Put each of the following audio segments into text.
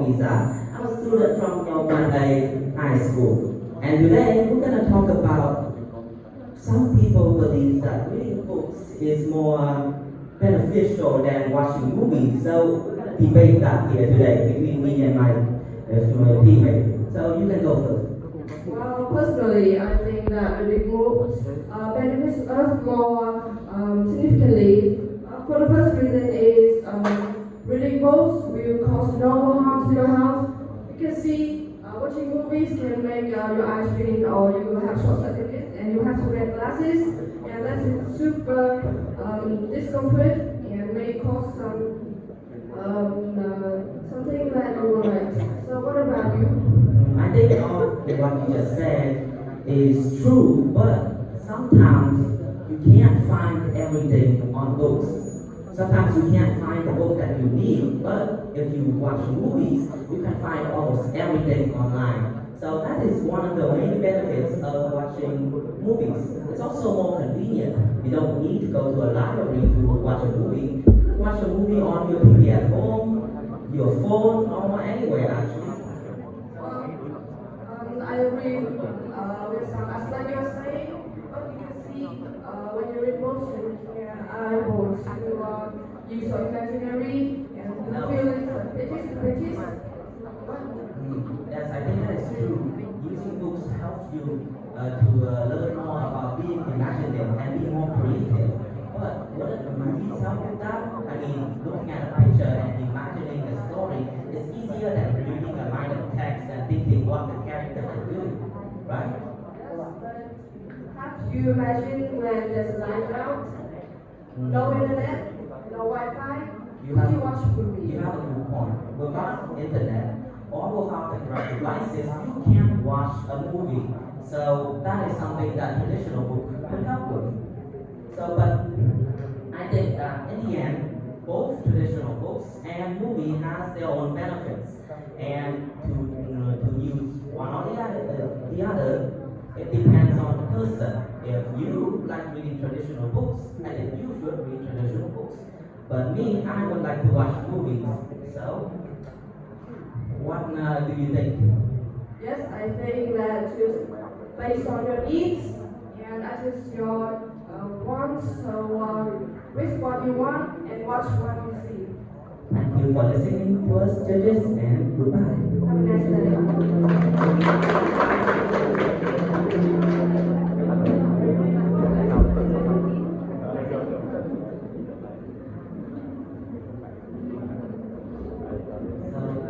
is that I'm a student from Monday High School, and today we're gonna talk about some people believe that reading books is more beneficial than watching movies. So we're gonna debate that here today between me and my teammate. So you can go first. Well, personally, I think that reading books benefits us more significantly. For the first reason is reading books will cause no harm to your health. You can see watching movies can make your eyes strain or you will have short-sightedness and you have to wear glasses and that is super discomfort and may cause something that you will like. So what about you? I think all what you just said is true, but sometimes you can't find everything on books. Sometimes you can't find the book that you need, but if you watch movies, you can find almost everything online. So that is one of the main benefits of watching movies. It's also more convenient. You don't need to go to a library to watch a movie. You can watch a movie on your TV at home, your phone, or anywhere actually. I agree with some aspect you're saying, but you can see when you read books, you are able to use your imaginary and the feelings of pages. Yes, I think that is true. Using books helps you to learn more about being imaginative and being more creative. But what the movies help with that? I mean, looking at a picture and imagining a story is easier than reading a line of text and thinking what the character is doing, right? Yes, but have you imagined when there's light out, no internet, no Wi-Fi, could you watch movies? You have a good point. Without internet or without the correct devices, you can't watch a movie. So that is something that traditional book could help with. So, but I think that in the end, both traditional books and movie has their own benefits, and to use one or the other, it depends on the person. If you like reading traditional books, I think you should read traditional books. But me, I would like to watch movies. So, what do you think? Yes, I think that just based on your needs and that is your wants. So read what you want and watch what you see. Thank you for listening to us, judges, and goodbye. Have a nice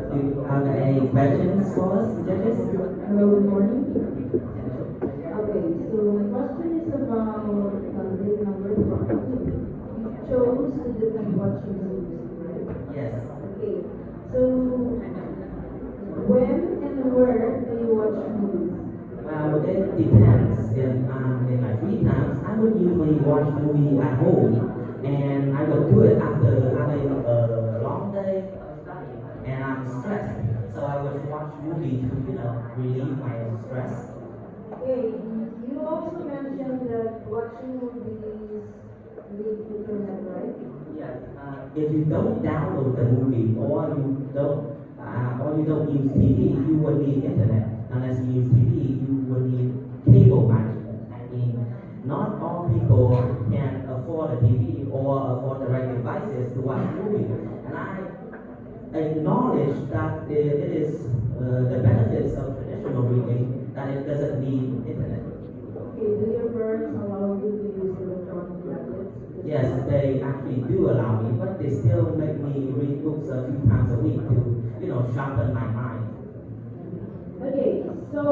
Do you have any questions for us, judges? Hello, good morning. Okay, so my question is about the number one. You chose to different watching movies, right? Yes. Okay, so when and where do you watch movies? Well, it depends. If I'm in my free times, I would usually watch movie at home, and I would do it after having a long day of studying, and I'm stressed. So I would watch movie to, relieve my stress. Okay, you also mentioned that watching movies need internet, right? Yes. If you don't download the movie or you don't use TV, you would need internet. Unless you use TV, you would need cable management. I mean, not all people can afford a TV or afford the right devices to watch movies. And I acknowledge that it is the benefits of traditional reading that it doesn't need internet. Okay, do your parents allow you to use electronic tablets? Yes, they actually do allow me, but they still make me read books a few times a week to, sharpen my mind. Okay, so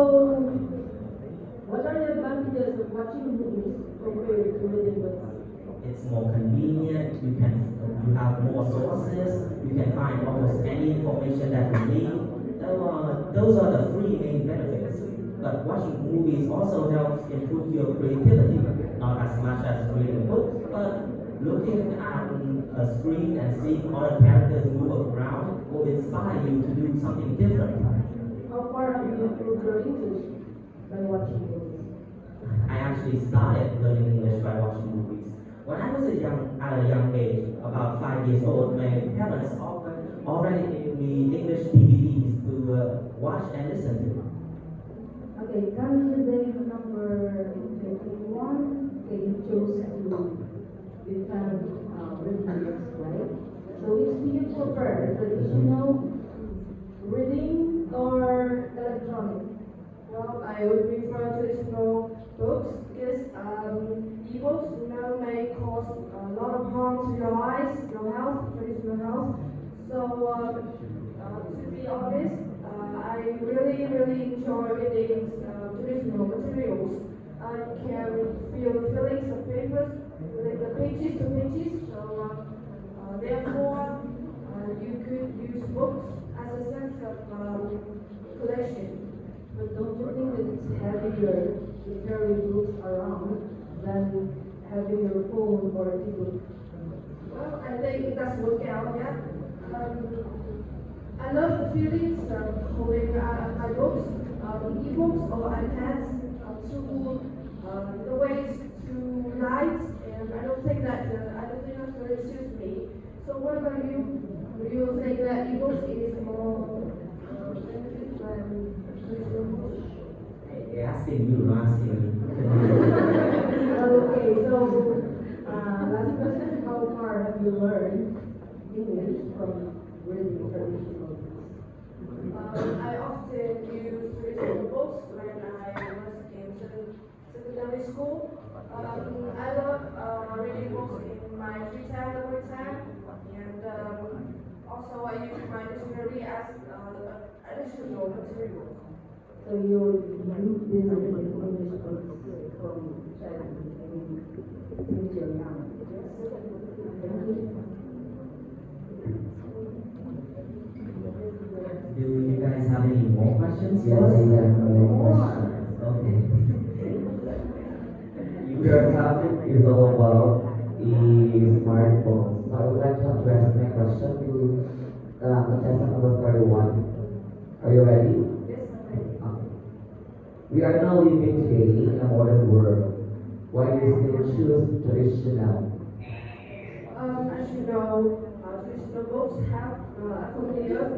what are the advantages of watching movies compared to reading books? It's more convenient. You have more sources. You can find almost any information that you need. Those are the three main benefits. But watching movies also helps improve your creativity. Not as much as reading books, but looking at a screen and seeing other characters move around will inspire you to do something different. How far have you improved your English by watching movies? I actually started learning English by watching movies. When I was at a young age, about 5 years old, my parents already we English DVDs to watch and listen to. Okay, coming to day number 21, okay, you chose to become readers, right? So which do you prefer, traditional reading or electronic? Well, I would prefer traditional books because ebooks, may cause a lot of harm to your eyes, your health, traditional health. So, to be honest, I really enjoy reading traditional materials. I can feel the feelings of papers, like the pages to pages. So, therefore, you could use books as a sense of collection. But don't you think that it's heavier to carry books around than having your phone or a keyboard? Well, I think it does work out, yeah. I love the feelings of holding my books, ebooks or iPads, the way it's too light, and I don't think that's very suits me. So what about you? Do you think that ebooks is more benefit than traditional books? They're asking you, not asking me. Okay, so last question, how far have you learned English from reading traditional books? I often use traditional books when I was in secondary school. I love reading books in my free time, every time, and also I use my dictionary as additional material. So you did read English books from childhood, I mean, since you're young. Thank you. Do you guys have any more questions? Yes, we have more questions. Okay. Your topic is all about the smartphones. So I would like to address my question to contestant number 31. Are you ready? Yes, okay. Okay. We are now living today in a modern world. Why do you still choose traditional? As you know, traditional books have accompanied us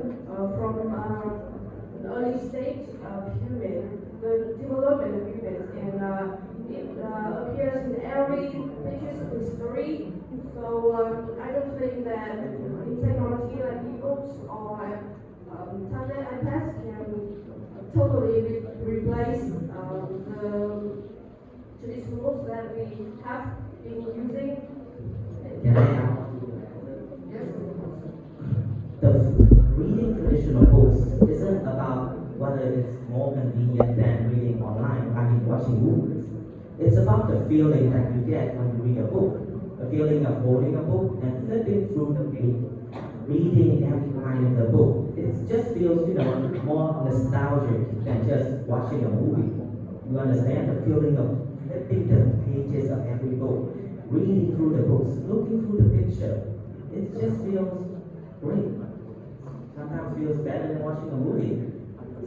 from the early stage of the development of humans, and it appears in every pages of history. So I don't think that in technology like ebooks or tablet iPads can totally replace the traditional books that we have been using. Can I ask? Yes. The reading traditional books isn't about whether it's more convenient than reading online, watching movies. It's about the feeling that you get when you read a book, the feeling of holding a book and flipping through the page, reading every line of the book. It just feels, more nostalgic than just watching a movie. You understand the feeling of flipping the pages of every book, reading through the books, looking through the picture. It just feels great. Sometimes feels better than watching a movie.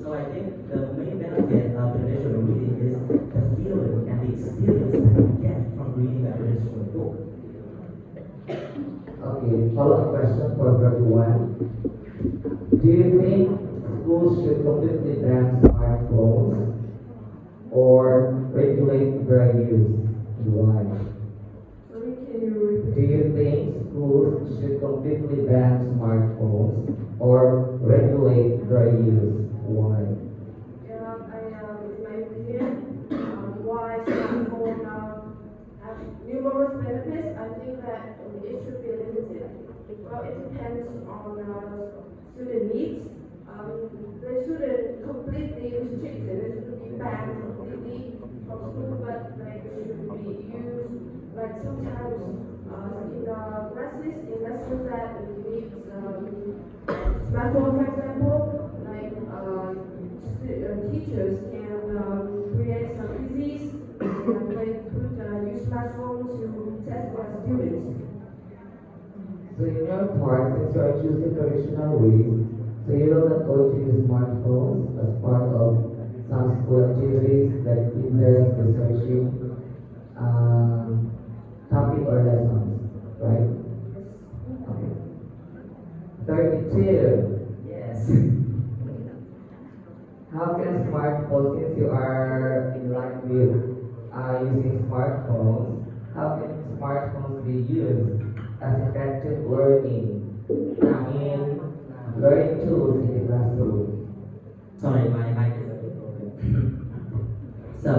So I think the main benefit of traditional reading is the feeling and the experience that you get from reading a traditional book. Okay, follow-up question for 31. Do you think schools should completely ban smartphones or regulate their use? And why? Sorry, can you repeat? Do you think schools should completely ban smartphones or regulate their use? Why? Yeah, in my opinion, why smartphone have numerous benefits, I think that it should be limited. Well, it depends on student needs. They shouldn't completely restrict it. It should be banned completely from school, but like it should be used like sometimes in the classes, in lessons that need smartphone, for example, like teachers can create some quizzes and they could use smartphones to test their students. So in your part, since you are choosing traditional ways, so you will not go to use smartphones as part of some school activities like quizzes, researching, topic or lessons, right? Okay. 32. how can smartphones, since you are in line with using smartphones, how can smartphones be used as effective learning tools in the classroom? Sorry, my mic is a bit broken. So,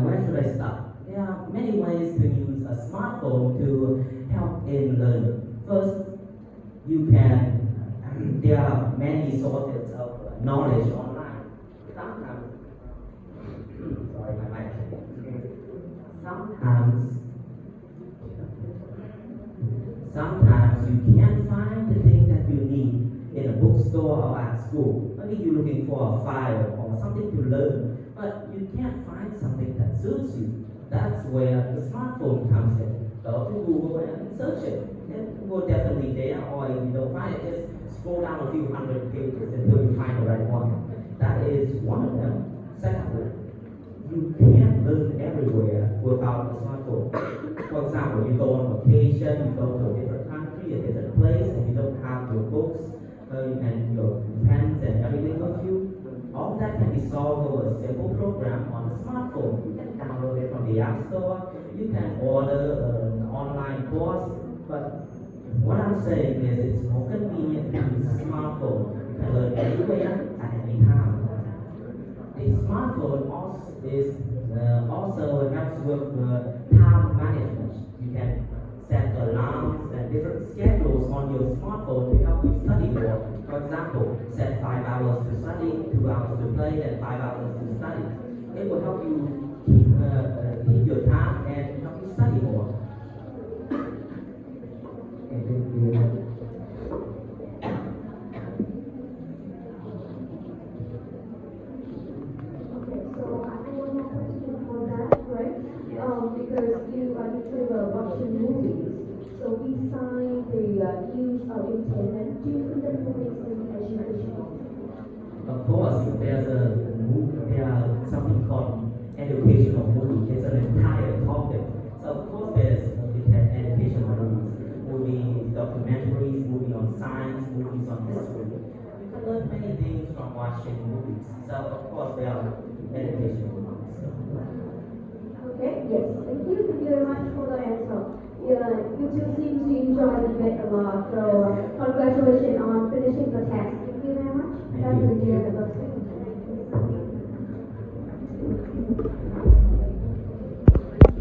where should I start? There are many ways to use a smartphone to help in learning. First, you can, there are many sources of knowledge online. Sometimes, sorry, my mic. Sometimes you can't find the thing that you need in a bookstore or at school. Maybe you're looking for a file or something to learn, but you can't find something that suits you. That's where the smartphone comes in. Go to Google and search it. It will definitely there, or if you don't find it, just scroll down a few hundred pages until you find the right one. That is one of them. Secondly, you can't learn everywhere without a smartphone. For example, you go on vacation, you go to a different country, a different place, and you don't have your books and your pens and everything with you. All that can be solved with a simple program on the smartphone. You can download it from the App Store, you can order an online course, but what I'm saying is it's more convenient to use a smartphone. You can learn anywhere at any time. The smartphone also helps with time management. You can set alarms and different schedules on your smartphone to help you study more. For example, set 5 hours to study, 2 hours to play, and 5 hours to study. It will help you keep your time and help you study more. Thank you. Okay, so I have one more question for that, right? Because you actually were watching movies. So besides the use of internet, do you think that movies is educational? Of course, there are something called educational movie. It's an entire topic. So of course there's educational movies, documentaries, movies on science, movies on history. You can learn many things from watching movies. So of course there are educational movies. Okay, yes. Thank you very much for the answer. Yeah, you two seem to enjoy the debate a lot, so congratulations on finishing the test. Thank you very much. Thank That's you. the end of the presentation.